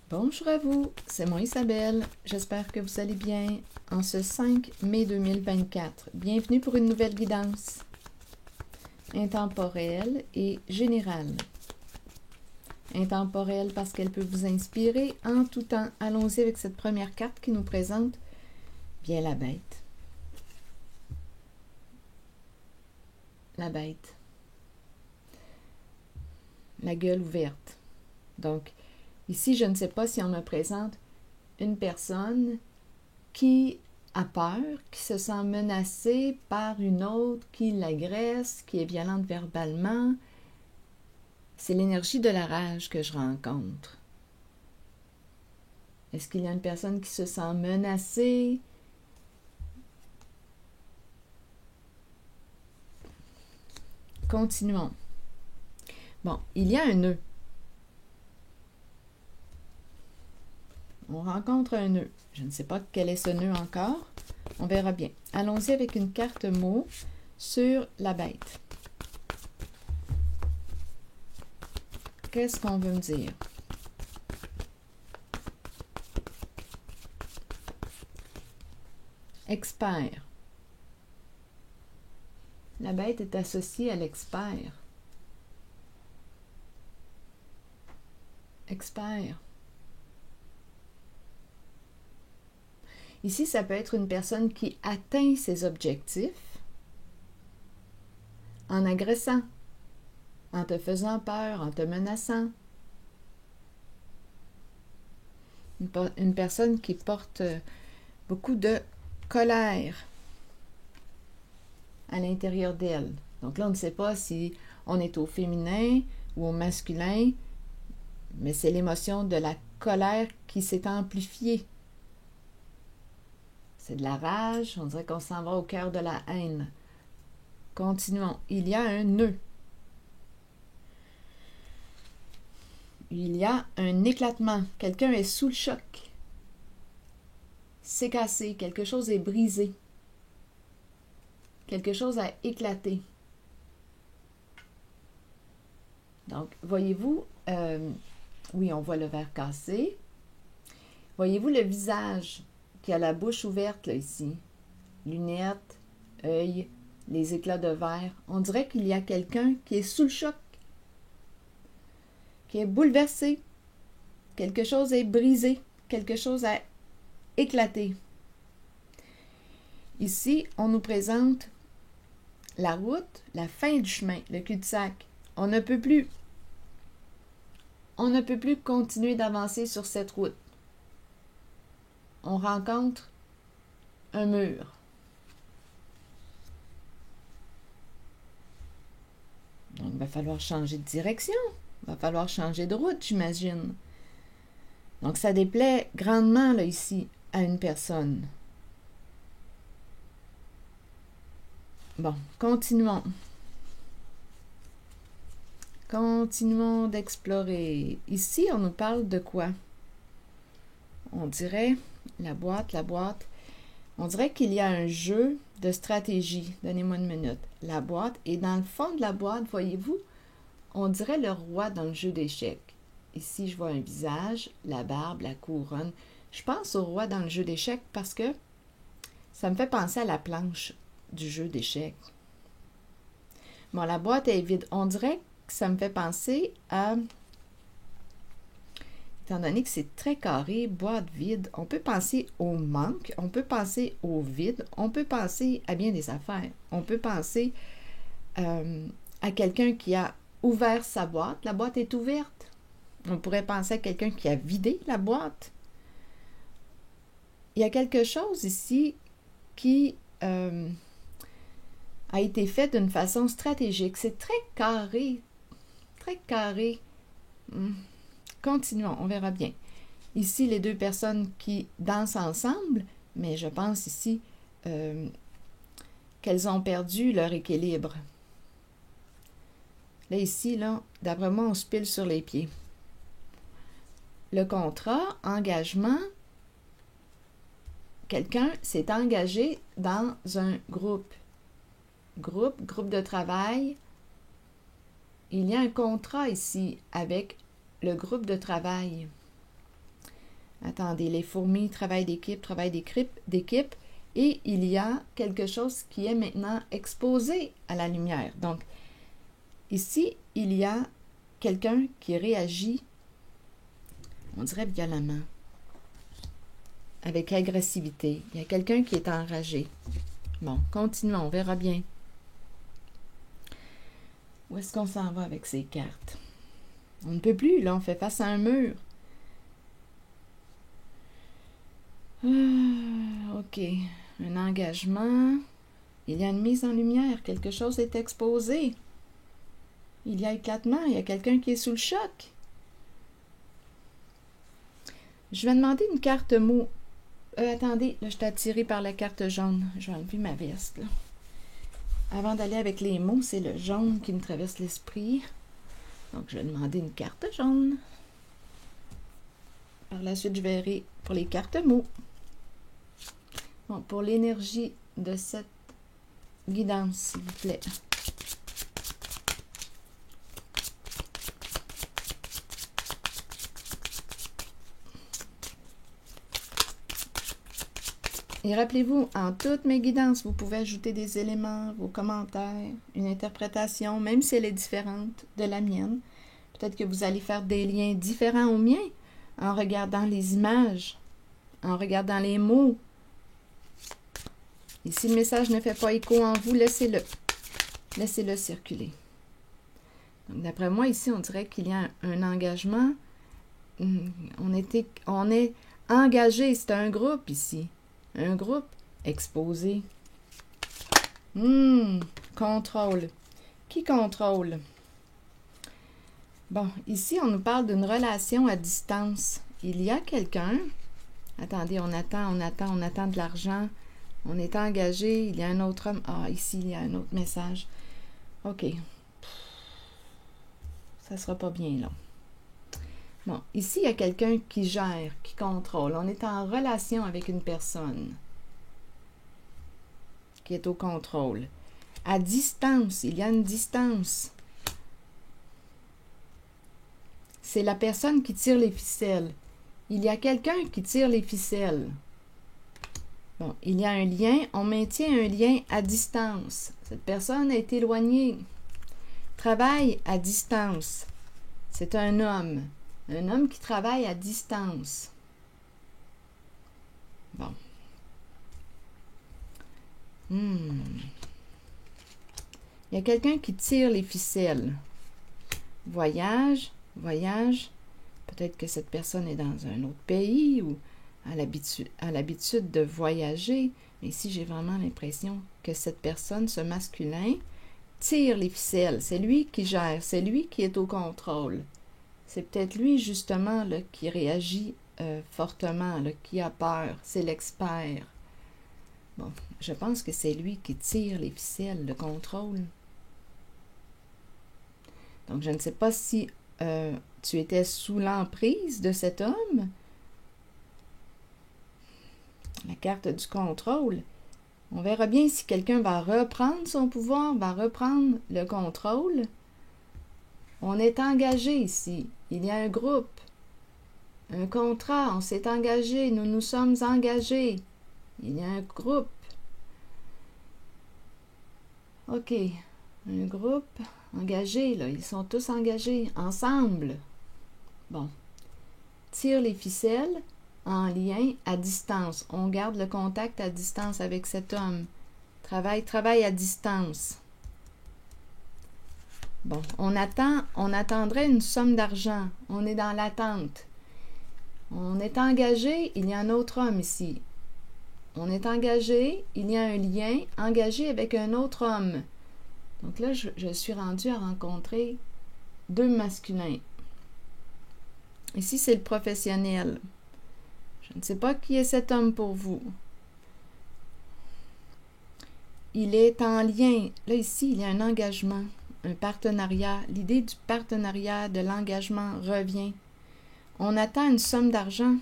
Bonjour à vous, c'est moi Isabelle. J'espère que vous allez bien en ce 5 mai 2024. Bienvenue pour une nouvelle guidance intemporelle et générale. Intemporelle parce qu'elle peut vous inspirer en tout temps. Allons-y avec cette première carte qui nous présente bien la bête. La bête. La gueule ouverte. Donc, ici, je ne sais pas si on me présente une personne qui a peur, qui se sent menacée par une autre qui l'agresse, qui est violente verbalement. C'est l'énergie de la rage que je rencontre. Est-ce qu'il y a une personne qui se sent menacée? Continuons. Bon, il y a un nœud. On rencontre un nœud. Je ne sais pas quel est ce nœud encore. On verra bien. Allons-y avec une carte mot sur la bête. Qu'est-ce qu'on veut me dire? Expert. La bête est associée à l'expert. Expert. Ici, ça peut être une personne qui atteint ses objectifs en agressant, en te faisant peur, en te menaçant. Une personne qui porte beaucoup de colère à l'intérieur d'elle. Donc là, on ne sait pas si on est au féminin ou au masculin, mais c'est l'émotion de la colère qui s'est amplifiée. C'est de la rage, on dirait qu'on s'en va au cœur de la haine. Continuons. Il y a un nœud. Il y a un éclatement. Quelqu'un est sous le choc. C'est cassé. Quelque chose est brisé. Quelque chose a éclaté. Donc, voyez-vous, oui, on voit le verre cassé. Voyez-vous le visage qui a la bouche ouverte, là, ici. Lunettes, œil, les éclats de verre. On dirait qu'il y a quelqu'un qui est sous le choc, qui est bouleversé. Quelque chose est brisé. Quelque chose a éclaté. Ici, on nous présente la route, la fin du chemin, le cul-de-sac. On ne peut plus continuer d'avancer sur cette route. On rencontre un mur. Donc, il va falloir changer de direction. Il va falloir changer de route, j'imagine. Donc, ça déplaît grandement, là, ici, à une personne. Bon, continuons. Continuons d'explorer. Ici, on nous parle de quoi? On dirait, la boîte, on dirait qu'il y a un jeu de stratégie. Donnez-moi une minute. La boîte, et dans le fond de la boîte, voyez-vous, on dirait le roi dans le jeu d'échecs. Ici, je vois un visage, la barbe, la couronne. Je pense au roi dans le jeu d'échecs parce que ça me fait penser à la planche du jeu d'échecs. Bon, la boîte est vide. On dirait que ça me fait penser à... Étant donné que c'est très carré, boîte vide, on peut penser au manque, on peut penser au vide, on peut penser à bien des affaires. On peut penser à quelqu'un qui a ouvert sa boîte. La boîte est ouverte. On pourrait penser à quelqu'un qui a vidé la boîte. Il y a quelque chose ici qui a été fait d'une façon stratégique. C'est très carré. Très carré. Continuons, on verra bien. Ici, les deux personnes qui dansent ensemble, mais je pense ici qu'elles ont perdu leur équilibre. Là, ici, là, d'après moi, on se pile sur les pieds. Le contrat, engagement, quelqu'un s'est engagé dans un groupe de travail. Il y a un contrat ici avec le groupe de travail. Attendez, les fourmis, travail d'équipe, et il y a quelque chose qui est maintenant exposé à la lumière. Donc, ici, il y a quelqu'un qui réagit, on dirait violemment, avec agressivité. Il y a quelqu'un qui est enragé. Bon, continuons, on verra bien. Où est-ce qu'on s'en va avec ces cartes? On ne peut plus, là, on fait face à un mur. OK. Un engagement. Il y a une mise en lumière. Quelque chose est exposé. Il y a éclatement. Il y a quelqu'un qui est sous le choc. Je vais demander une carte mot. Attendez, là, je suis attirée par la carte jaune. Je vais enlever ma veste, là. Avant d'aller avec les mots, c'est le jaune qui me traverse l'esprit. Donc, je vais demander une carte jaune. Par la suite, je verrai pour les cartes mots. Bon, pour l'énergie de cette guidance, s'il vous plaît. Et rappelez-vous, en toutes mes guidances, vous pouvez ajouter des éléments, vos commentaires, une interprétation, même si elle est différente de la mienne. Peut-être que vous allez faire des liens différents aux miens en regardant les images, en regardant les mots. Et si le message ne fait pas écho en vous, laissez-le. Laissez-le circuler. Donc, d'après moi, ici, on dirait qu'il y a un engagement. On est engagé, c'est un groupe ici. Un groupe exposé. Contrôle. Qui contrôle? Bon, ici, on nous parle d'une relation à distance. Il y a quelqu'un. Attendez, on attend de l'argent. On est engagé. Il y a un autre homme. Ah, ici, il y a un autre message. OK. Ça sera pas bien long. Bon, ici, il y a quelqu'un qui gère, qui contrôle. On est en relation avec une personne qui est au contrôle. À distance, il y a une distance. C'est la personne qui tire les ficelles. Il y a quelqu'un qui tire les ficelles. Bon, il y a un lien. On maintient un lien à distance. Cette personne est éloignée. Travaille à distance. C'est un homme. Un homme qui travaille à distance. Bon. Il y a quelqu'un qui tire les ficelles. Voyage. Peut-être que cette personne est dans un autre pays ou a l'habitude de voyager. Mais ici, j'ai vraiment l'impression que cette personne, ce masculin, tire les ficelles. C'est lui qui gère. C'est lui qui est au contrôle. C'est peut-être lui, justement, là, qui réagit fortement, là, qui a peur. C'est l'expert. Bon, je pense que c'est lui qui tire les ficelles, le contrôle. Donc, je ne sais pas si tu étais sous l'emprise de cet homme. La carte du contrôle. On verra bien si quelqu'un va reprendre son pouvoir, va reprendre le contrôle. On est engagé ici. Il y a un groupe, un contrat, on s'est engagé, nous nous sommes engagés. Il y a un groupe. OK, un groupe engagé, là, ils sont tous engagés, ensemble. Bon, tire les ficelles en lien à distance. On garde le contact à distance avec cet homme. Travail à distance. Bon, on attendrait une somme d'argent. On est dans l'attente. On est engagé, il y a un autre homme ici. On est engagé, il y a un lien engagé avec un autre homme. Donc là, je suis rendue à rencontrer deux masculins. Ici, c'est le professionnel. Je ne sais pas qui est cet homme pour vous. Il est en lien. Là, ici, il y a un engagement. Un partenariat. L'idée du partenariat, de l'engagement revient. On attend une somme d'argent.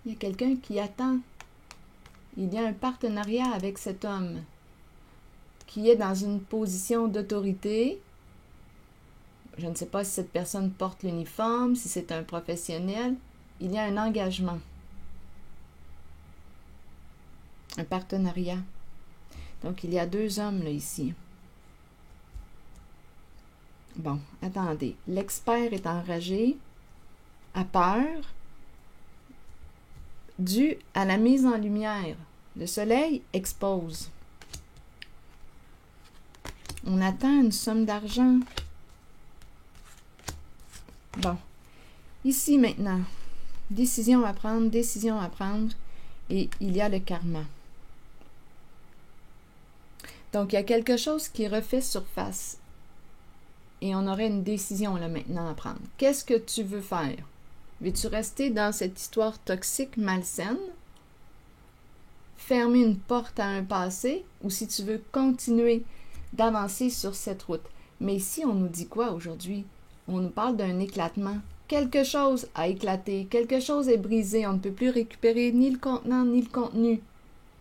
Il y a quelqu'un qui attend. Il y a un partenariat avec cet homme qui est dans une position d'autorité. Je ne sais pas si cette personne porte l'uniforme, si c'est un professionnel. il y a un engagement, un partenariat. Donc, il y a 2 hommes là ici. Bon, attendez. L'expert est enragé, a peur, dû à la mise en lumière. Le soleil expose. On attend une somme d'argent. Bon. Ici maintenant, décision à prendre, et il y a le karma. Donc, il y a quelque chose qui refait surface. Et on aurait une décision là maintenant à prendre. Qu'est-ce que tu veux faire? Veux-tu rester dans cette histoire toxique, malsaine? Fermer une porte à un passé? Ou si tu veux continuer d'avancer sur cette route? Mais ici, on nous dit quoi aujourd'hui? On nous parle d'un éclatement. Quelque chose a éclaté, quelque chose est brisé. On ne peut plus récupérer ni le contenant ni le contenu.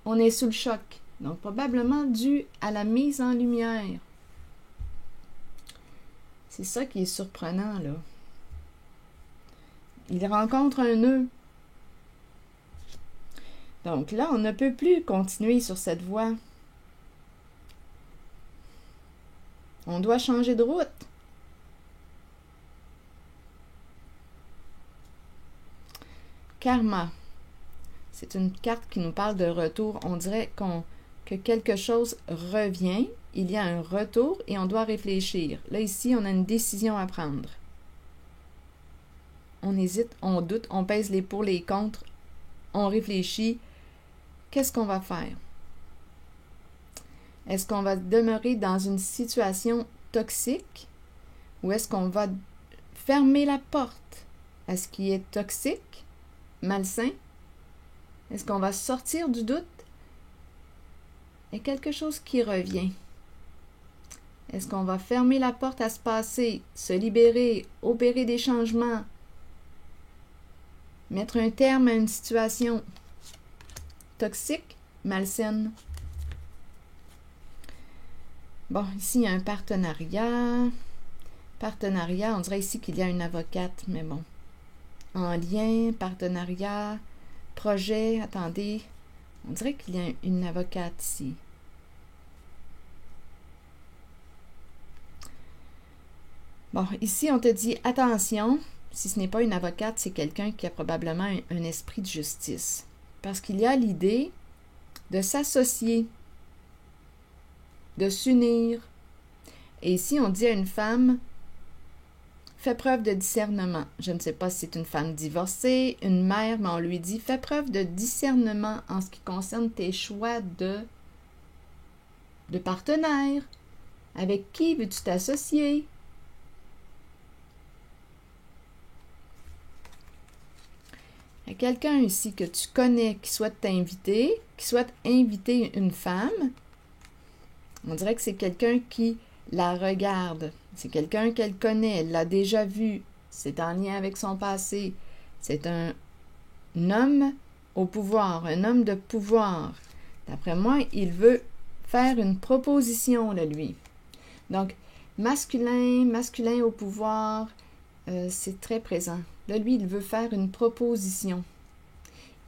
On est sous le choc. Donc, probablement dû à la mise en lumière. C'est ça qui est surprenant, là. Il rencontre un nœud. Donc là, on ne peut plus continuer sur cette voie. On doit changer de route. Karma. C'est une carte qui nous parle de retour. On dirait que quelque chose revient. Il y a un retour et on doit réfléchir. Là, ici, on a une décision à prendre. On hésite, on doute, on pèse les pour, les contre, on réfléchit. Qu'est-ce qu'on va faire? Est-ce qu'on va demeurer dans une situation toxique ou est-ce qu'on va fermer la porte à ce qui est toxique, malsain? Est-ce qu'on va sortir du doute? Il y a quelque chose qui revient. Est-ce qu'on va fermer la porte à ce passé, se libérer, opérer des changements, mettre un terme à une situation toxique, malsaine? Bon, ici, il y a un partenariat. Partenariat, on dirait ici qu'il y a une avocate, mais bon. En lien, partenariat, projet, attendez. On dirait qu'il y a une avocate ici. Bon, ici, on te dit, attention, si ce n'est pas une avocate, c'est quelqu'un qui a probablement un esprit de justice. Parce qu'il y a l'idée de s'associer, de s'unir. Et ici, on dit à une femme, fais preuve de discernement. Je ne sais pas si c'est une femme divorcée, une mère, mais on lui dit, fais preuve de discernement en ce qui concerne tes choix de partenaire. Avec qui veux-tu t'associer? Il y a quelqu'un ici que tu connais qui souhaite t'inviter, qui souhaite inviter une femme. On dirait que c'est quelqu'un qui la regarde. C'est quelqu'un qu'elle connaît, elle l'a déjà vu. C'est en lien avec son passé. C'est un homme au pouvoir, un homme de pouvoir. D'après moi, il veut faire une proposition, là, lui. Donc, masculin au pouvoir, c'est très présent. Là, lui, il veut faire une proposition.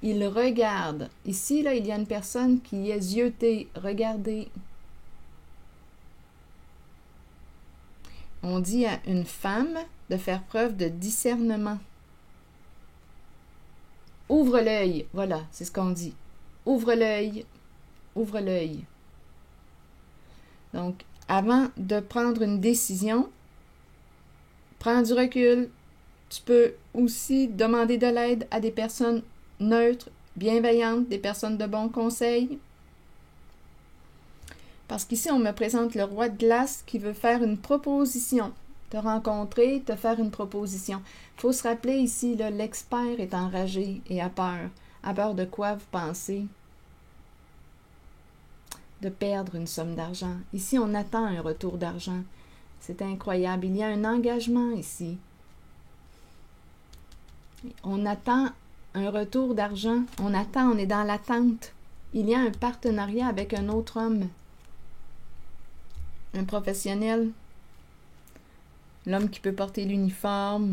Il regarde. Ici, là, il y a une personne qui est yeux-tée. Regardez. On dit à une femme de faire preuve de discernement. Ouvre l'œil. Voilà, c'est ce qu'on dit. Ouvre l'œil. Ouvre l'œil. Donc, avant de prendre une décision, prends du recul. Tu peux aussi demander de l'aide à des personnes neutres, bienveillantes, des personnes de bons conseils. Parce qu'ici, on me présente le roi de glace qui veut faire une proposition. Te rencontrer, te faire une proposition. Il faut se rappeler ici, l'expert est enragé et a peur. A peur de quoi, vous pensez? De perdre une somme d'argent. Ici, on attend un retour d'argent. C'est incroyable. Il y a un engagement ici. On attend un retour d'argent. On attend, on est dans l'attente. Il y a un partenariat avec un autre homme. Un professionnel. L'homme qui peut porter l'uniforme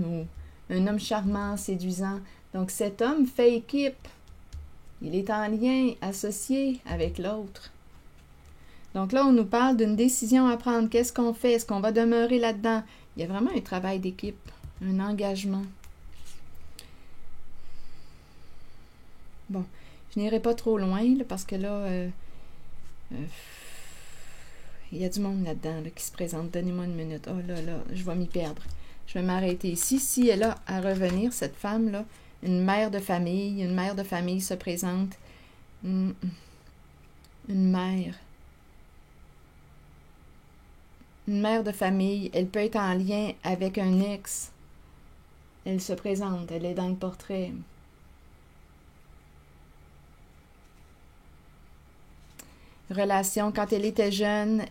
ou un homme charmant, séduisant. Donc cet homme fait équipe. Il est en lien, associé avec l'autre. Donc là, on nous parle d'une décision à prendre. Qu'est-ce qu'on fait? Est-ce qu'on va demeurer là-dedans? Il y a vraiment un travail d'équipe, un engagement. Bon, je n'irai pas trop loin, là, parce que là, il y a du monde là-dedans là, qui se présente. Donnez-moi une minute. Oh là là, je vais m'y perdre. Je vais m'arrêter ici. Si elle a à revenir, cette femme-là, une mère de famille se présente. Une mère. Une mère de famille, elle peut être en lien avec un ex. Elle se présente, elle est dans le portrait. Relation, quand elle était jeune,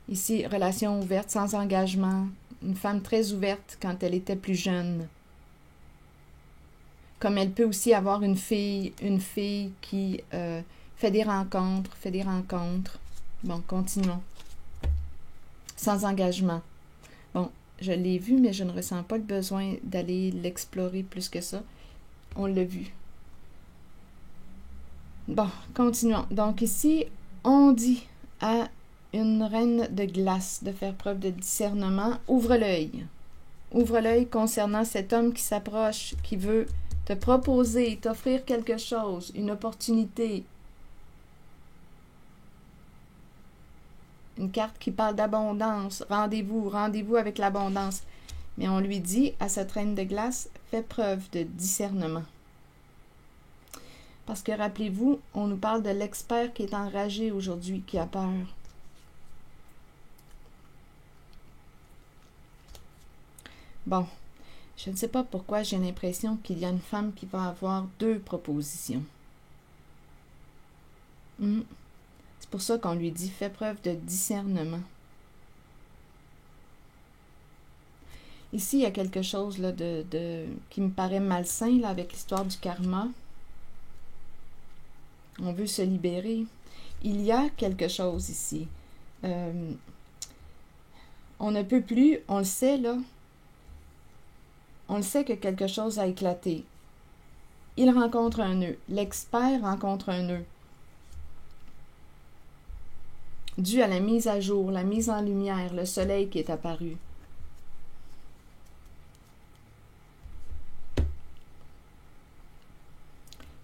ici, relation ouverte, sans engagement. Une femme très ouverte quand elle était plus jeune. Comme elle peut aussi avoir une fille qui fait des rencontres. Bon, continuons. Sans engagement. Bon, je l'ai vu, mais je ne ressens pas le besoin d'aller l'explorer plus que ça. On l'a vu. Bon, continuons. Donc ici, on dit à une reine de glace de faire preuve de discernement. Ouvre l'œil. Ouvre l'œil concernant cet homme qui s'approche, qui veut te proposer, t'offrir quelque chose, une opportunité. Une carte qui parle d'abondance. Rendez-vous avec l'abondance. Mais on lui dit à cette reine de glace, fais preuve de discernement. Parce que rappelez-vous, on nous parle de l'expert qui est enragé aujourd'hui, qui a peur. Bon, je ne sais pas pourquoi j'ai l'impression qu'il y a une femme qui va avoir 2 propositions. C'est pour ça qu'on lui dit, fais preuve de discernement. Ici, il y a quelque chose là, qui me paraît malsain là, avec l'histoire du karma. On veut se libérer. Il y a quelque chose ici. On ne peut plus, on le sait là, on le sait que quelque chose a éclaté. Il rencontre un nœud. L'expert rencontre un nœud. Dû à la mise à jour, la mise en lumière, le soleil qui est apparu.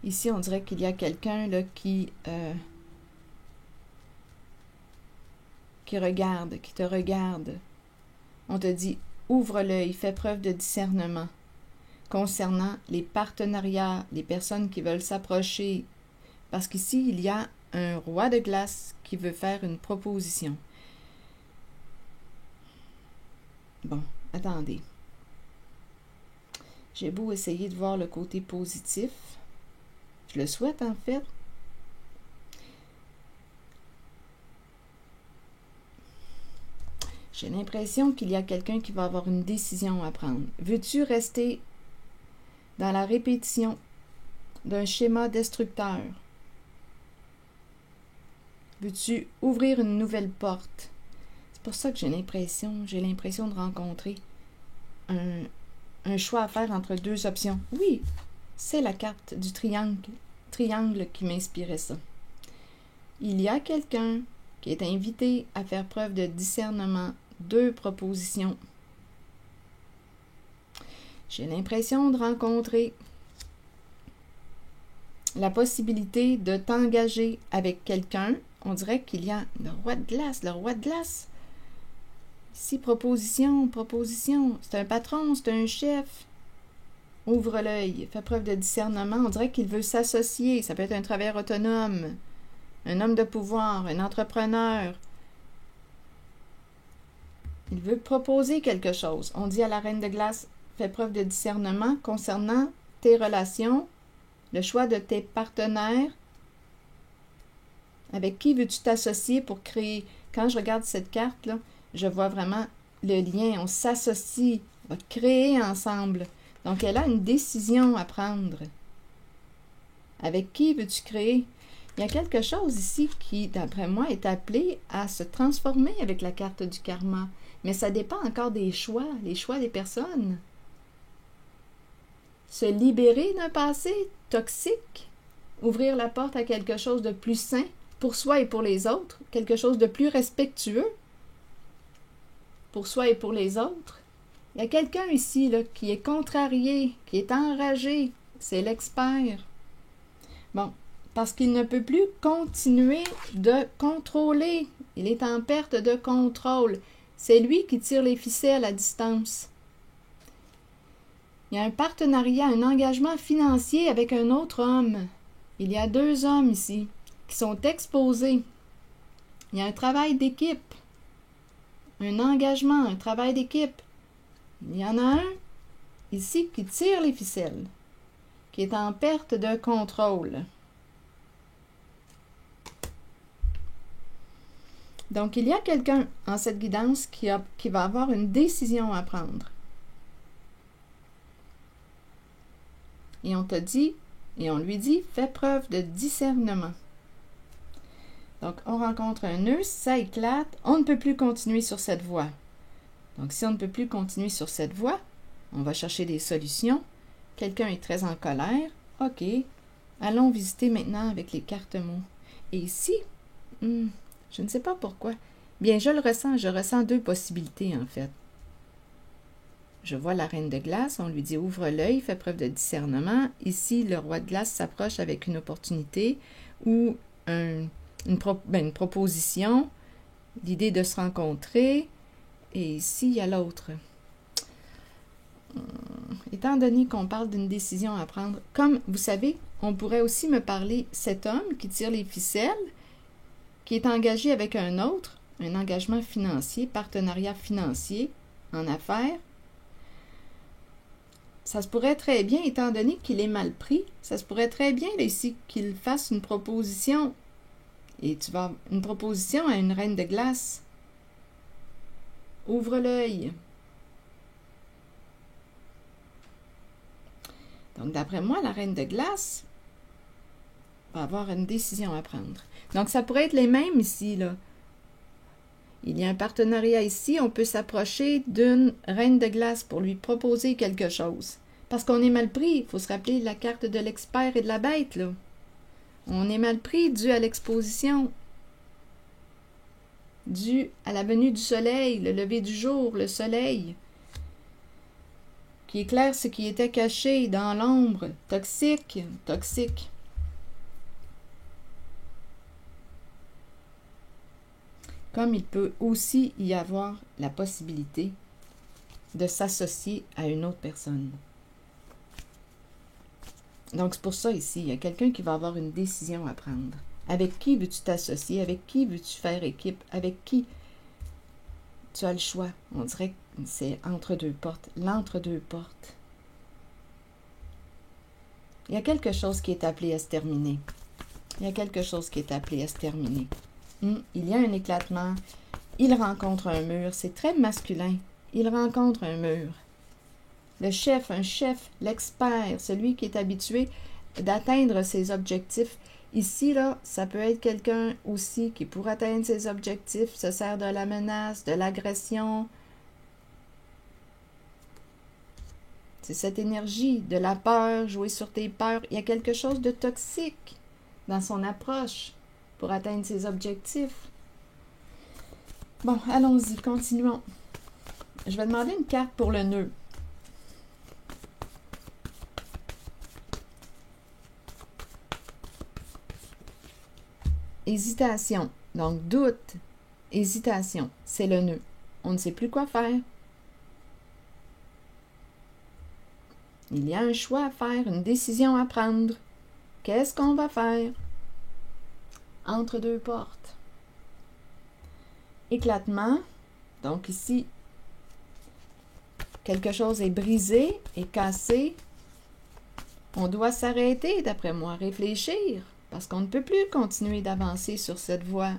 Ici, on dirait qu'il y a quelqu'un là qui regarde, qui te regarde. On te dit, ouvre l'œil, fais preuve de discernement concernant les partenariats, les personnes qui veulent s'approcher. Parce qu'ici, il y a un roi de glace qui veut faire une proposition. Bon, attendez. J'ai beau essayer de voir le côté positif. Je le souhaite, en fait. J'ai l'impression qu'il y a quelqu'un qui va avoir une décision à prendre. Veux-tu rester dans la répétition d'un schéma destructeur? Veux-tu ouvrir une nouvelle porte? C'est pour ça que j'ai l'impression de rencontrer un choix à faire entre 2 options. Oui, c'est la carte du triangle qui m'inspirait ça. Il y a quelqu'un qui est invité à faire preuve de discernement. 2 propositions. J'ai l'impression de rencontrer la possibilité de t'engager avec quelqu'un. On dirait qu'il y a le roi de glace. Ici, proposition. C'est un patron, c'est un chef. Ouvre l'œil, fais preuve de discernement. On dirait qu'il veut s'associer. Ça peut être un travailleur autonome, un homme de pouvoir, un entrepreneur. Il veut proposer quelque chose. On dit à la reine de glace, fais preuve de discernement concernant tes relations, le choix de tes partenaires. Avec qui veux-tu t'associer pour créer? Quand je regarde cette carte-là, je vois vraiment le lien. On s'associe, on va créer ensemble. Donc, elle a une décision à prendre. Avec qui veux-tu créer? Il y a quelque chose ici qui, d'après moi, est appelé à se transformer avec la carte du karma. Mais ça dépend encore des choix, les choix des personnes. Se libérer d'un passé toxique, ouvrir la porte à quelque chose de plus sain pour soi et pour les autres, quelque chose de plus respectueux pour soi et pour les autres. Il y a quelqu'un ici là, qui est contrarié, qui est enragé. C'est l'expert. Bon, parce qu'il ne peut plus continuer de contrôler. Il est en perte de contrôle. C'est lui qui tire les ficelles à distance. Il y a un partenariat, un engagement financier avec un autre homme. Il y a 2 hommes ici qui sont exposés. Il y a un travail d'équipe, un engagement, un travail d'équipe. Il y en a un ici qui tire les ficelles, qui est en perte de contrôle. Donc, il y a quelqu'un en cette guidance qui va avoir une décision à prendre. Et on te dit, et on lui dit, fais preuve de discernement. Donc, on rencontre un nœud, ça éclate, on ne peut plus continuer sur cette voie. Donc, si on ne peut plus continuer sur cette voie, on va chercher des solutions. Quelqu'un est très en colère. OK, allons visiter maintenant avec les cartes-mots. Et ici, je ne sais pas pourquoi. Bien, je ressens 2 possibilités en fait. Je vois la reine de glace, on lui dit ouvre l'œil, fais preuve de discernement. Ici, le roi de glace s'approche avec une opportunité ou une proposition, l'idée de se rencontrer. Et ici, il y a l'autre. Étant donné qu'on parle d'une décision à prendre, comme vous savez, on pourrait aussi me parler cet homme qui tire les ficelles, qui est engagé avec un autre, un engagement financier, partenariat financier en affaires. Ça se pourrait très bien, étant donné qu'il est mal pris, ça se pourrait très bien là, ici qu'il fasse une proposition. Et tu vas une proposition à une reine de glace. Ouvre l'œil. Donc, d'après moi, la reine de glace va avoir une décision à prendre. Donc, ça pourrait être les mêmes ici, là. Il y a un partenariat ici, on peut s'approcher d'une reine de glace pour lui proposer quelque chose. Parce qu'on est mal pris, il faut se rappeler la carte de l'expert et de la bête, là. On est mal pris dû à l'exposition, dû à la venue du soleil, le lever du jour, le soleil, qui éclaire ce qui était caché dans l'ombre, toxique. Comme il peut aussi y avoir la possibilité de s'associer à une autre personne. Donc, c'est pour ça ici, il y a quelqu'un qui va avoir une décision à prendre. Avec qui veux-tu t'associer? Avec qui veux-tu faire équipe? Avec qui tu as le choix? On dirait que c'est entre 2 portes, l'entre-deux portes. Il y a quelque chose qui est appelé à se terminer. Il y a un éclatement. Il rencontre un mur. C'est très masculin. Il rencontre un mur. Le chef, un chef, l'expert, celui qui est habitué d'atteindre ses objectifs. Ici, là, ça peut être quelqu'un aussi qui, pour atteindre ses objectifs, se sert de la menace, de l'agression. C'est cette énergie de la peur, jouer sur tes peurs. Il y a quelque chose de toxique dans son approche pour atteindre ses objectifs. Bon, allons-y, continuons. Je vais demander une carte pour le nœud. Hésitation. Donc, doute, hésitation, c'est le nœud. On ne sait plus quoi faire. Il y a un choix à faire, une décision à prendre. Qu'est-ce qu'on va faire? Entre 2 portes. Éclatement. Donc ici, quelque chose est brisé, est cassé. On doit s'arrêter, d'après moi, réfléchir, parce qu'on ne peut plus continuer d'avancer sur cette voie.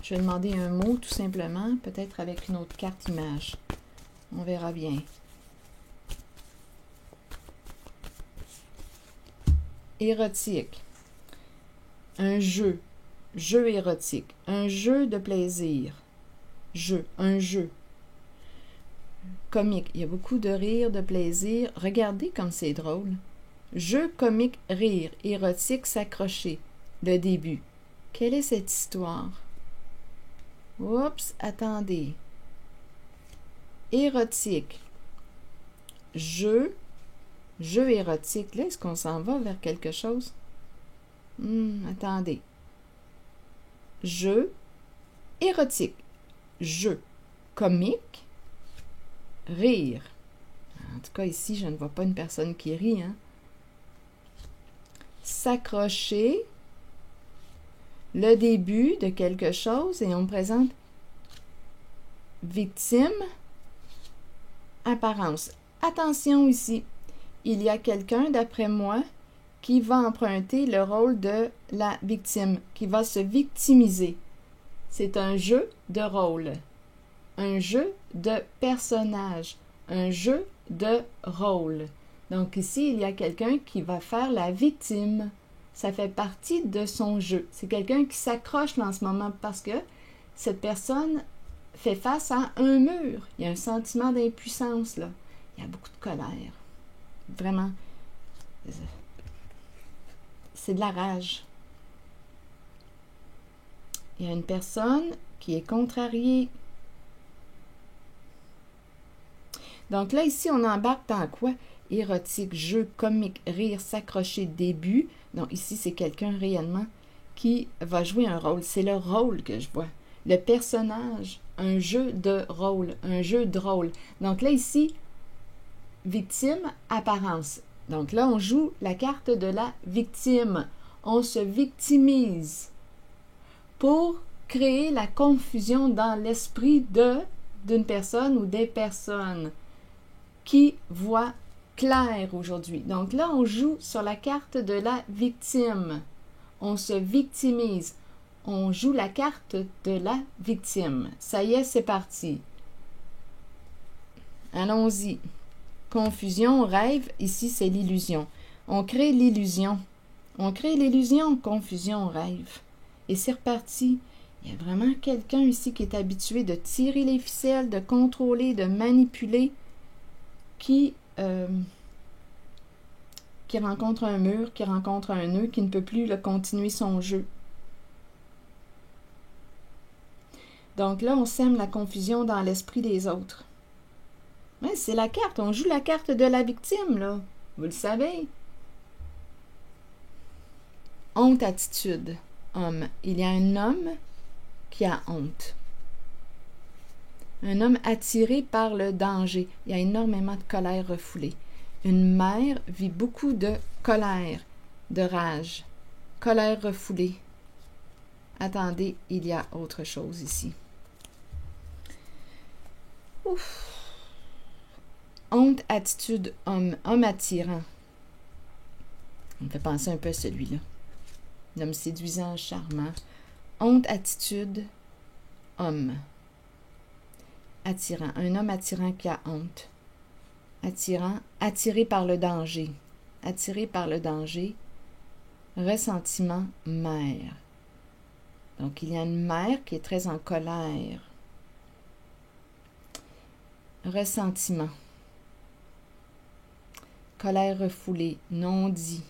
Je vais demander un mot, tout simplement, peut-être avec une autre carte image. On verra bien. Érotique. un jeu érotique, un jeu de plaisir, un jeu comique. Il y a beaucoup de rire, de plaisir. Regardez comme c'est drôle. Jeu comique, rire, érotique, s'accrocher. Le début. Quelle est cette histoire? Oups, attendez. Érotique. Jeu érotique. Là, est-ce qu'on s'en va vers quelque chose? Attendez. Jeu érotique. Jeu comique. Rire. En tout cas, ici, je ne vois pas une personne qui rit, hein. S'accrocher. Le début de quelque chose et on présente victime, apparence. Attention ici, il y a quelqu'un, d'après moi, qui va emprunter le rôle de la victime, qui va se victimiser. C'est un jeu de rôle, un jeu de personnage, un jeu de rôle. Donc ici, il y a quelqu'un qui va faire la victime. Ça fait partie de son jeu. C'est quelqu'un qui s'accroche là en ce moment parce que cette personne fait face à un mur. Il y a un sentiment d'impuissance là. Il y a beaucoup de colère. Vraiment. C'est de la rage. Il y a une personne qui est contrariée. Donc là, ici, on embarque dans quoi? Érotique, jeu, comique, rire, s'accrocher, début. Donc ici, c'est quelqu'un réellement qui va jouer un rôle. C'est le rôle que je vois. Le personnage, un jeu de rôle, un jeu de rôle. Donc là, ici, victime, apparence. Donc là, on joue la carte de la victime. On se victimise pour créer la confusion dans l'esprit d'une personne ou des personnes qui voient clair aujourd'hui. Donc là, on joue sur la carte de la victime. On se victimise. On joue la carte de la victime. Ça y est, c'est parti. Allons-y. Confusion, rêve. Ici, c'est l'illusion. On crée l'illusion. On crée l'illusion, confusion, rêve. Et c'est reparti. Il y a vraiment quelqu'un ici qui est habitué de tirer les ficelles, de contrôler, de manipuler, qui rencontre un mur, qui rencontre un nœud, qui ne peut plus continuer son jeu. Donc là, on sème la confusion dans l'esprit des autres. Ouais, c'est la carte, on joue la carte de la victime, là. Vous le savez. Honte, attitude, homme. Il y a un homme qui a honte. Un homme attiré par le danger. Il y a énormément de colère refoulée. Une mère vit beaucoup de colère, de rage. Colère refoulée. Attendez, il y a autre chose ici. Ouf. Honte, attitude, homme. Homme attirant. On me fait penser un peu à celui-là. Un homme séduisant, charmant. Honte, attitude, homme. Attirant. Un homme attirant qui a honte. Attirant. Attiré par le danger. Attiré par le danger. Ressentiment, mère. Donc, il y a une mère qui est très en colère. Ressentiment. Colère refoulée, non dit.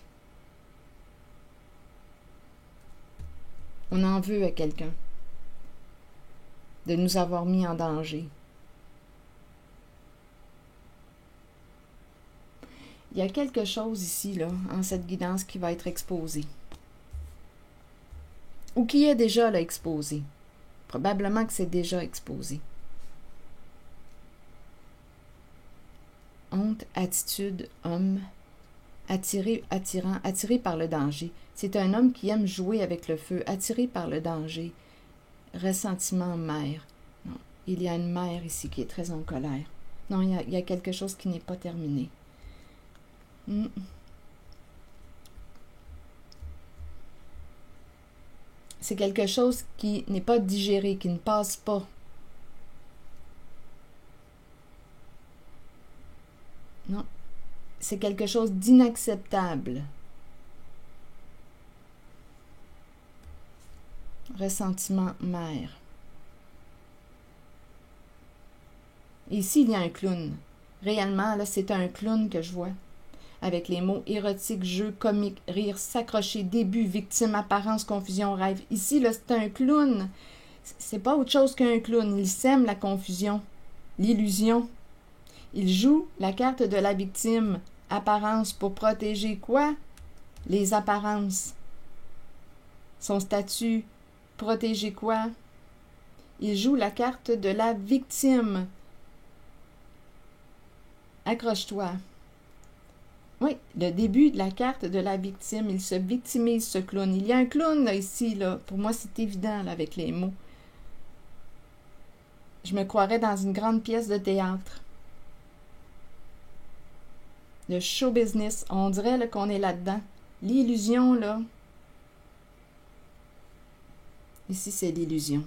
On en veut à quelqu'un de nous avoir mis en danger. Il y a quelque chose ici, là, en cette guidance qui va être exposé. Ou qui est déjà là exposé. Probablement que c'est déjà exposé. Honte, attitude, homme, attiré, attirant, attiré par le danger. C'est un homme qui aime jouer avec le feu, attiré par le danger. Ressentiment, mère. Non, il y a une mère ici qui est très en colère. Non, il y a quelque chose qui n'est pas terminé. C'est quelque chose qui n'est pas digéré, qui ne passe pas. Non, c'est quelque chose d'inacceptable. ressentiment, mère. Ici, il y a un clown. Réellement, là, c'est un clown que je vois. Avec les mots érotique, jeu, comique, rire, s'accrocher, début, victime, apparence, confusion, rêve. Ici, là, c'est un clown. C'est pas autre chose qu'un clown. Il sème la confusion, l'illusion. Il joue la carte de la victime. Apparence pour protéger quoi? Les apparences. Son statut, protéger quoi? Il joue la carte de la victime. Accroche-toi. Oui, le début de la carte de la victime. Il se victimise, ce clown. Il y a un clown là, ici. Là. Pour moi, c'est évident là, avec les mots. Je me croirais dans une grande pièce de théâtre. Le show business, on dirait là, qu'on est là-dedans. L'illusion, là. Ici, c'est l'illusion.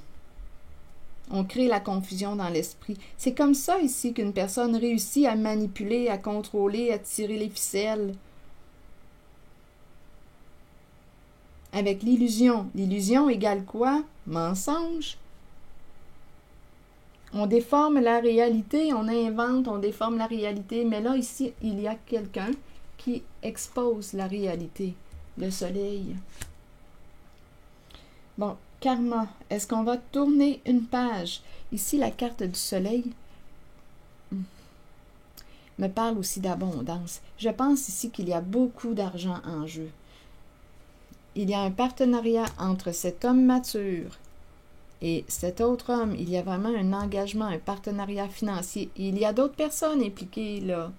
On crée la confusion dans l'esprit. C'est comme ça ici qu'une personne réussit à manipuler, à contrôler, à tirer les ficelles. Avec l'illusion. L'illusion égale quoi? Mensonge. On déforme la réalité, on invente, on déforme la réalité. Mais là, ici, il y a quelqu'un qui expose la réalité. Le soleil. Bon, karma. Est-ce qu'on va tourner une page? Ici, la carte du soleil me parle aussi d'abondance. Je pense ici qu'il y a beaucoup d'argent en jeu. Il y a un partenariat entre cet homme mature et cet autre homme. Il y a vraiment un engagement, un partenariat financier. Et il y a d'autres personnes impliquées là,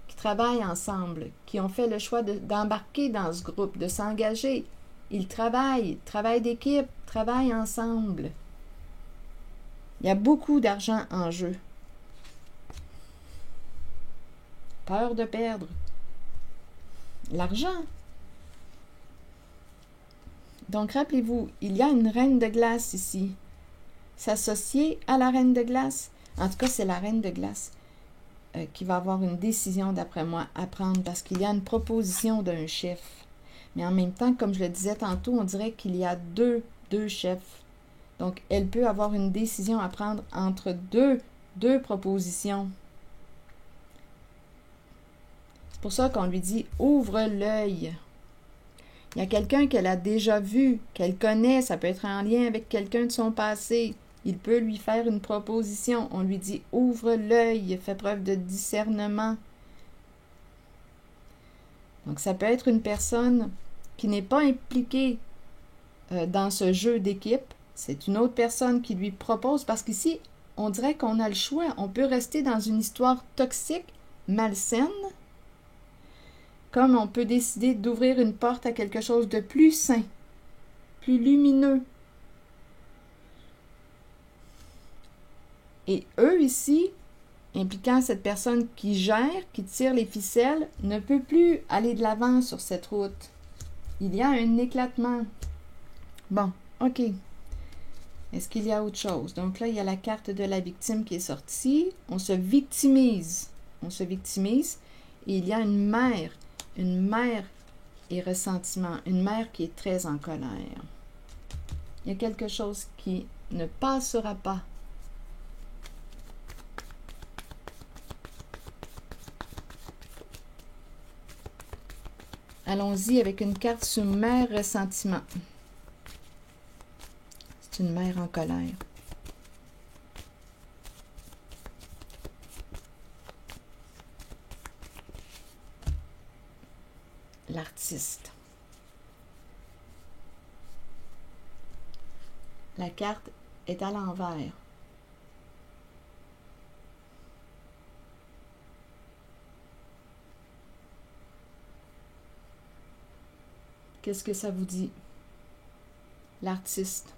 qui travaillent ensemble, qui ont fait le choix d'embarquer dans ce groupe, de s'engager. Ils travaillent d'équipe, travaillent ensemble. Il y a beaucoup d'argent en jeu. Peur de perdre. L'argent. Donc, rappelez-vous, il y a une reine de glace ici. S'associer à la reine de glace. En tout cas, c'est la reine de glace qui va avoir une décision, d'après moi, à prendre parce qu'il y a une proposition d'un chef. Mais en même temps, comme je le disais tantôt, on dirait qu'il y a deux chefs. Donc, elle peut avoir une décision à prendre entre deux propositions. C'est pour ça qu'on lui dit « ouvre l'œil ». Il y a quelqu'un qu'elle a déjà vu, qu'elle connaît, ça peut être en lien avec quelqu'un de son passé. Il peut lui faire une proposition. On lui dit « ouvre l'œil », fais preuve de discernement. Donc, ça peut être une personne qui n'est pas impliquée dans ce jeu d'équipe. C'est une autre personne qui lui propose, parce qu'ici, on dirait qu'on a le choix. On peut rester dans une histoire toxique, malsaine, comme on peut décider d'ouvrir une porte à quelque chose de plus sain, plus lumineux. Et eux ici, impliquant cette personne qui gère, qui tire les ficelles, ne peut plus aller de l'avant sur cette route. Il y a un éclatement. Bon, ok. Est-ce qu'il y a autre chose? Donc là, il y a la carte de la victime qui est sortie. On se victimise. On se victimise. Et il y a une mère et ressentiment. Une mère qui est très en colère. Il y a quelque chose qui ne passera pas. Allons-y avec une carte sur mère ressentiment. C'est une mère en colère. L'artiste. La carte est à l'envers. Qu'est-ce que ça vous dit? L'artiste.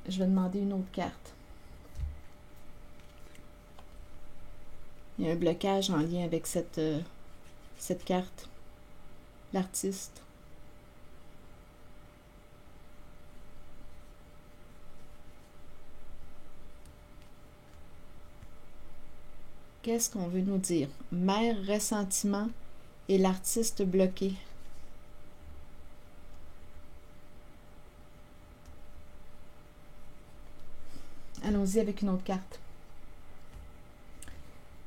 Je vais demander une autre carte. Il y a un blocage en lien avec cette carte. L'artiste. Qu'est-ce qu'on veut nous dire? Mère ressentiment et l'artiste bloqué. Allons-y avec une autre carte.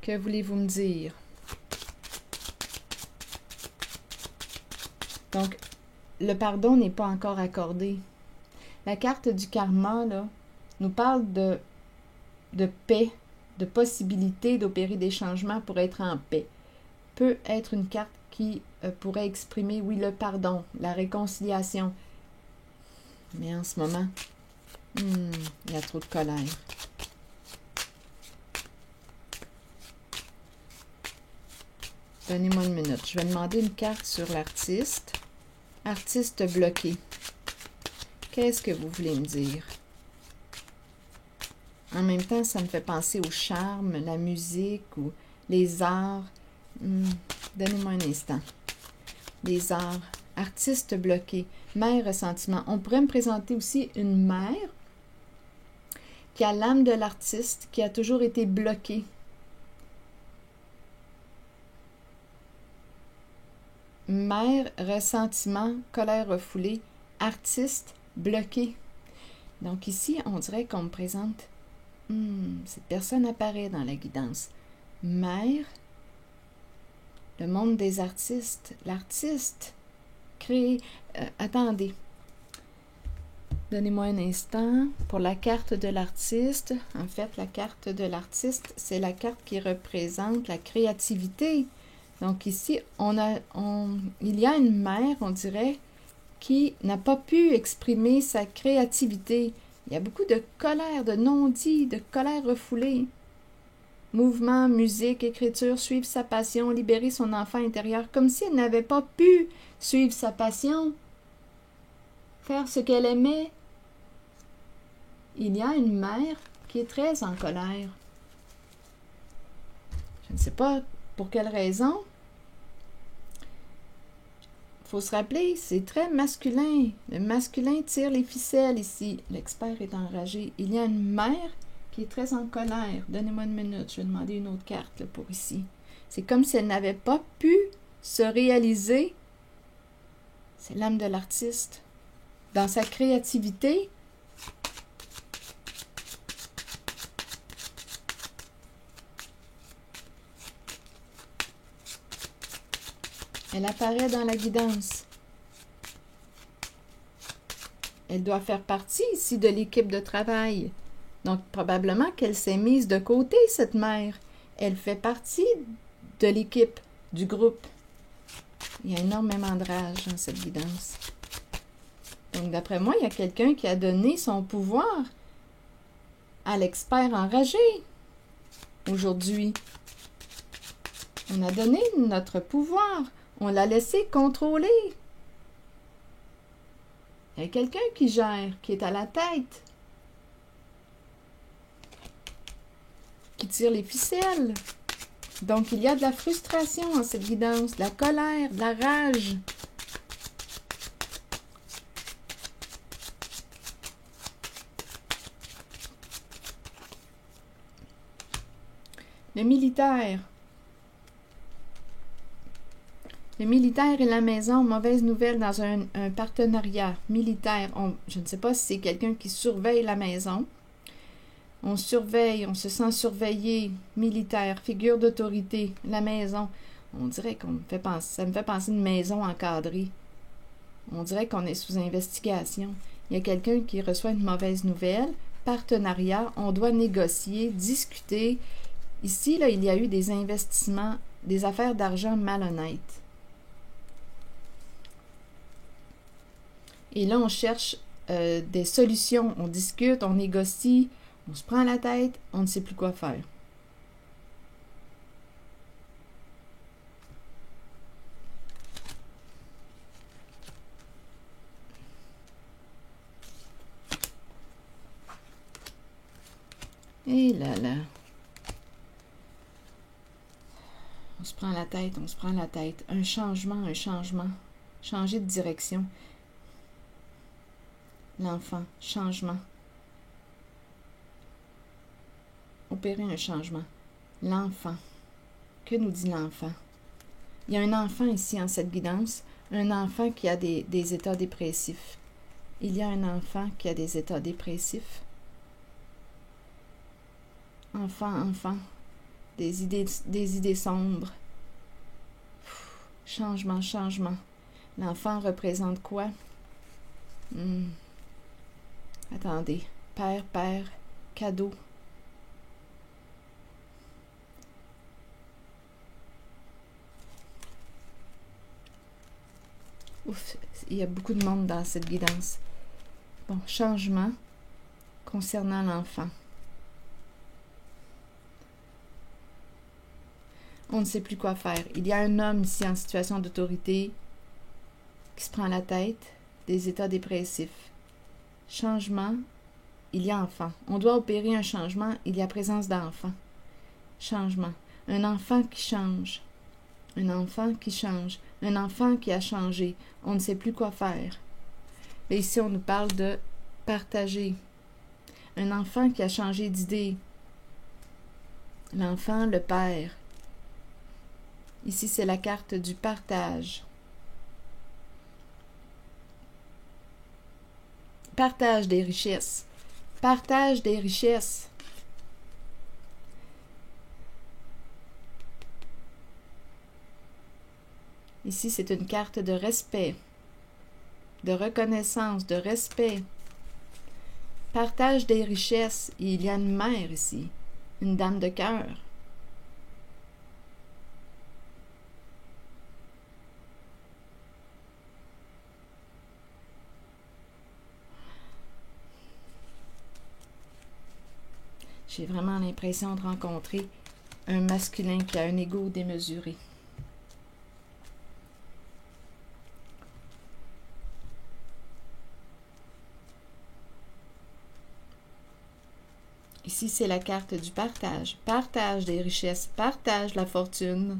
Que voulez-vous me dire? Donc, le pardon n'est pas encore accordé. La carte du karma, là, nous parle de paix, de possibilité d'opérer des changements pour être en paix. Peut être une carte qui pourrait exprimer, oui, le pardon, la réconciliation. Mais en ce moment, il y a trop de colère. Donnez-moi une minute. Je vais demander une carte sur l'artiste. Artiste bloqué. Qu'est-ce que vous voulez me dire? En même temps, ça me fait penser au charme, la musique ou les arts. Donnez-moi un instant. Les arts. Artiste bloqué. Mère ressentiment. On pourrait me présenter aussi une mère qui a l'âme de l'artiste, qui a toujours été bloquée. Mère, ressentiment, colère refoulée, artiste bloqué. Donc ici, on dirait qu'on me présente, cette personne apparaît dans la guidance. Mère, le monde des artistes, l'artiste, créé. Attendez, donnez-moi un instant. Pour la carte de l'artiste, en fait, la carte de l'artiste, c'est la carte qui représente la créativité. Donc ici, il y a une mère, on dirait, qui n'a pas pu exprimer sa créativité. Il y a beaucoup de colère, de non-dit, de colère refoulée. Mouvement, musique, écriture, suivre sa passion, libérer son enfant intérieur, comme si elle n'avait pas pu suivre sa passion, faire ce qu'elle aimait. Il y a une mère qui est très en colère. Je ne sais pas pour quelle raison. Il faut se rappeler, c'est très masculin. Le masculin tire les ficelles ici. L'expert est enragé. Il y a une mère qui est très en colère. Donnez-moi une minute, je vais demander une autre carte là, pour ici. C'est comme si elle n'avait pas pu se réaliser. C'est l'âme de l'artiste. Dans sa créativité, elle apparaît dans la guidance. Elle doit faire partie ici de l'équipe de travail. Donc, probablement qu'elle s'est mise de côté, cette mère. Elle fait partie de l'équipe, du groupe. Il y a énormément de rage dans cette guidance. Donc, d'après moi, il y a quelqu'un qui a donné son pouvoir à l'expert enragé aujourd'hui. On a donné notre pouvoir. On l'a laissé contrôler. Il y a quelqu'un qui gère, qui est à la tête, qui tire les ficelles. Donc, il y a de la frustration en cette guidance, de la colère, de la rage. Le militaire. Le militaire et la maison, mauvaise nouvelle dans un partenariat militaire. Je ne sais pas si c'est quelqu'un qui surveille la maison. On surveille, on se sent surveillé, militaire, figure d'autorité, la maison. On dirait qu'on me fait penser, ça me fait penser à une maison encadrée. On dirait qu'on est sous investigation. Il y a quelqu'un qui reçoit une mauvaise nouvelle, partenariat, on doit négocier, discuter. Ici, là, il y a eu des investissements, des affaires d'argent malhonnêtes. Et là, on cherche des solutions, on discute, on négocie, on se prend la tête, on ne sait plus quoi faire. Et là là. On se prend la tête, on se prend la tête. Un changement, un changement. Changer de direction. L'enfant, changement. Opérer un changement. L'enfant. Que nous dit l'enfant? Il y a un enfant ici en cette guidance, un enfant qui a des états dépressifs. Il y a un enfant qui a des états dépressifs. Enfant, des idées sombres. Changement. L'enfant représente quoi? Attendez. Père, cadeau. Ouf, il y a beaucoup de monde dans cette guidance. Bon, changement concernant l'enfant. On ne sait plus quoi faire. Il y a un homme ici en situation d'autorité qui se prend la tête, des états dépressifs. Changement, il y a enfant. On doit opérer un changement, il y a présence d'enfant. Changement. Un enfant qui change. Un enfant qui change. Un enfant qui a changé. On ne sait plus quoi faire. Mais ici, on nous parle de partager. Un enfant qui a changé d'idée. L'enfant, le père. Ici, c'est la carte du partage. Partage des richesses. Partage des richesses. Ici, c'est une carte de respect, de reconnaissance, de respect. Partage des richesses. Et il y a une mère ici, une dame de cœur. J'ai vraiment l'impression de rencontrer un masculin qui a un ego démesuré. Ici, c'est la carte du partage. Partage des richesses, partage la fortune.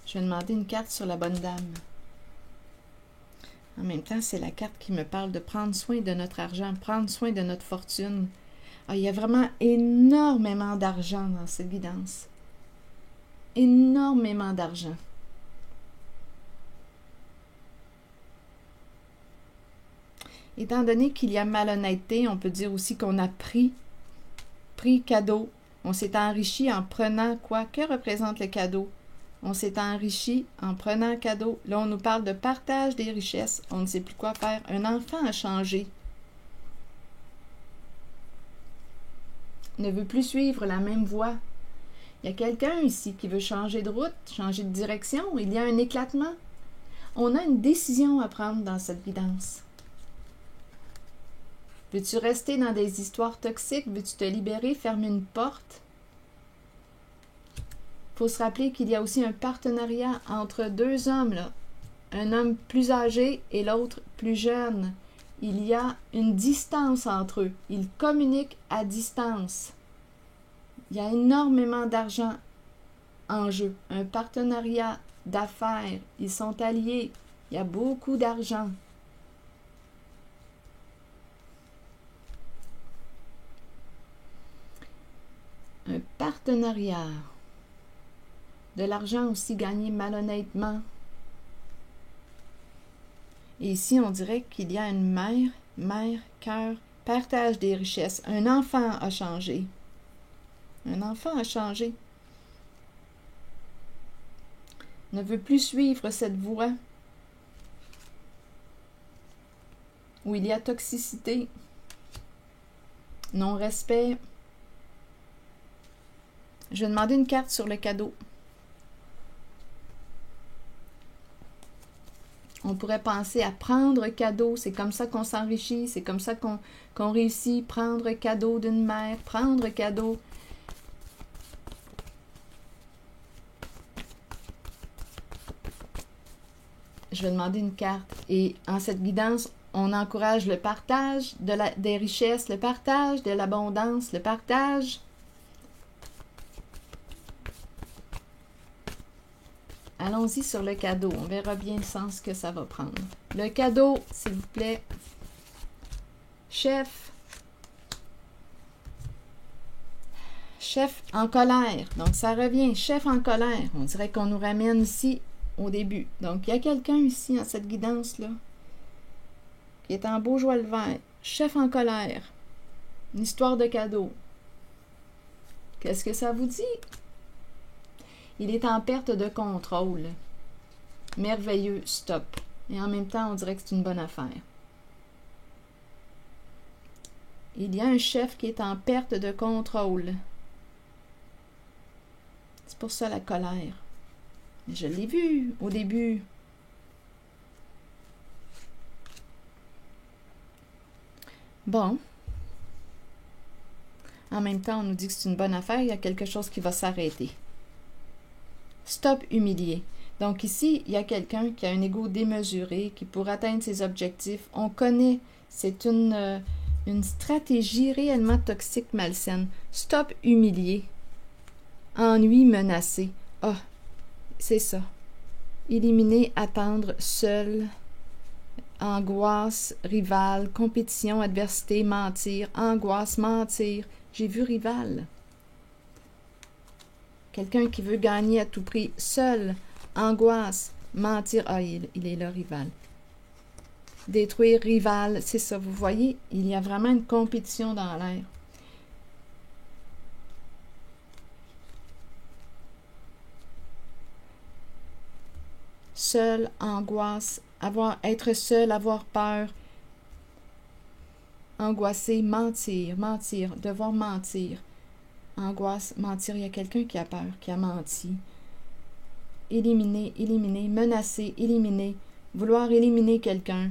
Je vais demander une carte sur la bonne dame. En même temps, c'est la carte qui me parle de prendre soin de notre argent, prendre soin de notre fortune. Ah, il y a vraiment énormément d'argent dans cette guidance. Énormément d'argent. Étant donné qu'il y a malhonnêteté, on peut dire aussi qu'on a pris cadeau. On s'est enrichi en prenant quoi? Que représente le cadeau? On s'est enrichi en prenant cadeau. Là, on nous parle de partage des richesses. On ne sait plus quoi faire. Un enfant a changé. Ne veut plus suivre la même voie. Il y a quelqu'un ici qui veut changer de route, changer de direction. Il y a un éclatement. On a une décision à prendre dans cette guidance. Veux-tu rester dans des histoires toxiques? Veux-tu te libérer, fermer une porte? Il faut se rappeler qu'il y a aussi un partenariat entre deux hommes, là. Un homme plus âgé et l'autre plus jeune. Il y a une distance entre eux. Ils communiquent à distance. Il y a énormément d'argent en jeu. Un partenariat d'affaires. Ils sont alliés. Il y a beaucoup d'argent. Un partenariat. De l'argent aussi gagné malhonnêtement. Et ici, on dirait qu'il y a une mère, cœur, partage des richesses. Un enfant a changé. Un enfant a changé. Ne veut plus suivre cette voie où il y a toxicité, non-respect. Je vais demander une carte sur le cadeau. On pourrait penser à prendre cadeau. C'est comme ça qu'on s'enrichit. C'est comme ça qu'on réussit. Prendre cadeau d'une mère. Prendre cadeau. Je vais demander une carte. Et en cette guidance, on encourage le partage des richesses, le partage de l'abondance, le partage. Allons-y sur le cadeau. On verra bien le sens que ça va prendre. Le cadeau, s'il vous plaît. Chef. Chef en colère. Donc, ça revient. Chef en colère. On dirait qu'on nous ramène ici au début. Donc, il y a quelqu'un ici, dans cette guidance-là, qui est en beau joie le vert. Chef en colère. Une histoire de cadeau. Qu'est-ce que ça vous dit? Il est en perte de contrôle. Merveilleux, stop. Et en même temps, on dirait que c'est une bonne affaire. Il y a un chef qui est en perte de contrôle. C'est pour ça la colère. Je l'ai vu au début. Bon. En même temps, on nous dit que c'est une bonne affaire. Il y a quelque chose qui va s'arrêter. Stop humilié. Donc ici, il y a quelqu'un qui a un ego démesuré, qui pour atteindre ses objectifs, on connaît, c'est une stratégie réellement toxique, malsaine. Stop humilié. Ennui menacé. Ah, c'est ça. Éliminer, attendre, seul. Angoisse, rival, compétition, adversité, mentir. Angoisse, mentir. J'ai vu rival. Quelqu'un qui veut gagner à tout prix, seul, angoisse, mentir. Ah, il est là, rival. Détruire, rival, c'est ça. Vous voyez, il y a vraiment une compétition dans l'air. Seul, angoisse, être seul, avoir peur. Angoissé, mentir, devoir mentir. Angoisse, mentir, il y a quelqu'un qui a peur, qui a menti. Éliminer, menacer, éliminer, vouloir éliminer quelqu'un.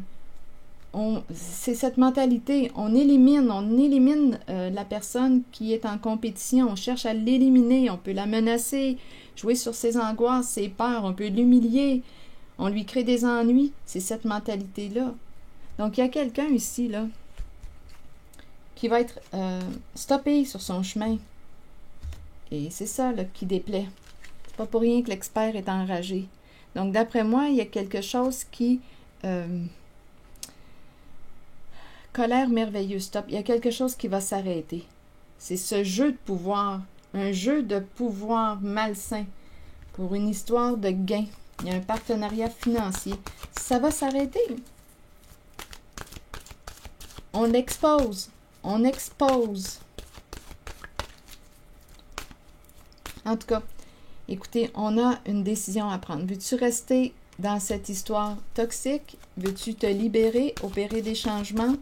C'est cette mentalité, on élimine la personne qui est en compétition, on cherche à l'éliminer, on peut la menacer, jouer sur ses angoisses, ses peurs, on peut l'humilier, on lui crée des ennuis, c'est cette mentalité-là. Donc il y a quelqu'un ici, là, qui va être stoppé sur son chemin. Et c'est ça là, qui déplaît. C'est pas pour rien que l'expert est enragé. Donc, d'après moi, il y a quelque chose qui... colère merveilleuse, stop. Il y a quelque chose qui va s'arrêter. C'est ce jeu de pouvoir. Un jeu de pouvoir malsain. Pour une histoire de gain. Il y a un partenariat financier. Ça va s'arrêter. On expose. On expose. En tout cas, écoutez, on a une décision à prendre. Veux-tu rester dans cette histoire toxique? Veux-tu te libérer, opérer des changements?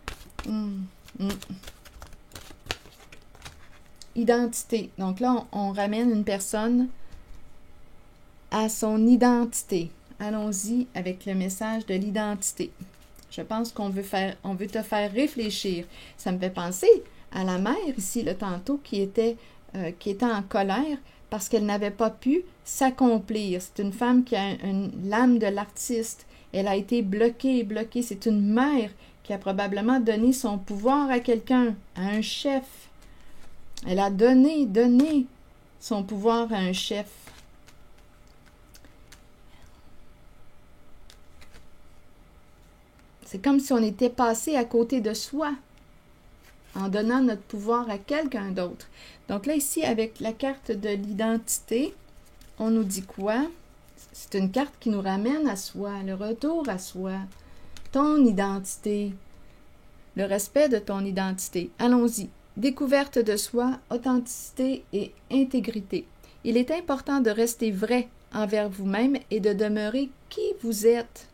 Identité. Donc là, on ramène une personne à son identité. Allons-y avec le message de l'identité. Je pense qu'on veut te faire réfléchir. Ça me fait penser à la mère ici, le tantôt, qui était en colère parce qu'elle n'avait pas pu s'accomplir. C'est une femme qui a l'âme de l'artiste. Elle a été bloquée. C'est une mère qui a probablement donné son pouvoir à quelqu'un, à un chef. Elle a donné son pouvoir à un chef. C'est comme si on était passé à côté de soi en donnant notre pouvoir à quelqu'un d'autre. Donc là, ici, avec la carte de l'identité, on nous dit quoi? C'est une carte qui nous ramène à soi, le retour à soi, ton identité, le respect de ton identité. Allons-y. Découverte de soi, authenticité et intégrité. Il est important de rester vrai envers vous-même et de demeurer qui vous êtes.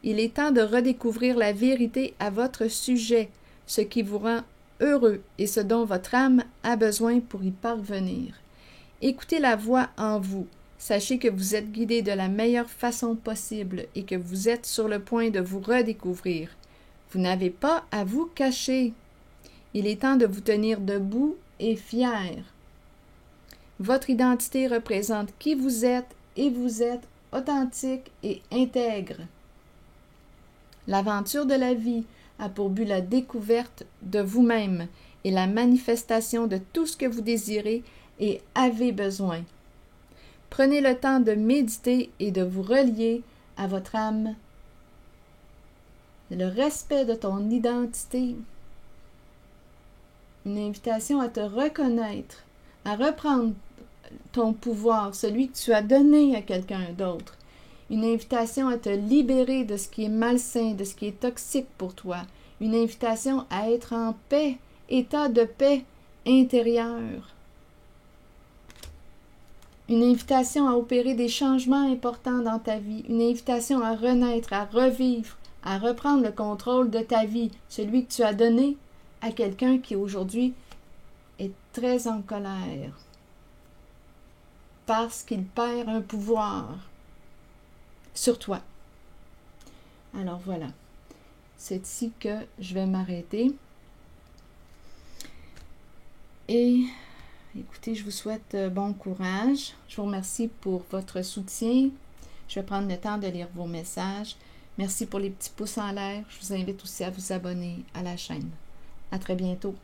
Il est temps de redécouvrir la vérité à votre sujet, ce qui vous rend heureux et ce dont votre âme a besoin pour y parvenir. Écoutez la voix en vous. Sachez que vous êtes guidé de la meilleure façon possible et que vous êtes sur le point de vous redécouvrir. Vous n'avez pas à vous cacher. Il est temps de vous tenir debout et fier. Votre identité représente qui vous êtes et vous êtes authentique et intègre. L'aventure de la vie, a pour but la découverte de vous-même et la manifestation de tout ce que vous désirez et avez besoin. Prenez le temps de méditer et de vous relier à votre âme. Le respect de ton identité. Une invitation à te reconnaître, à reprendre ton pouvoir, celui que tu as donné à quelqu'un d'autre. Une invitation à te libérer de ce qui est malsain, de ce qui est toxique pour toi. Une invitation à être en paix, état de paix intérieure. Une invitation à opérer des changements importants dans ta vie. Une invitation à renaître, à revivre, à reprendre le contrôle de ta vie, celui que tu as donné à quelqu'un qui aujourd'hui est très en colère parce qu'il perd un pouvoir sur toi. Alors voilà, c'est ici que je vais m'arrêter. Et écoutez, je vous souhaite bon courage. Je vous remercie pour votre soutien. Je vais prendre le temps de lire vos messages. Merci pour les petits pouces en l'air. Je vous invite aussi à vous abonner à la chaîne. À très bientôt.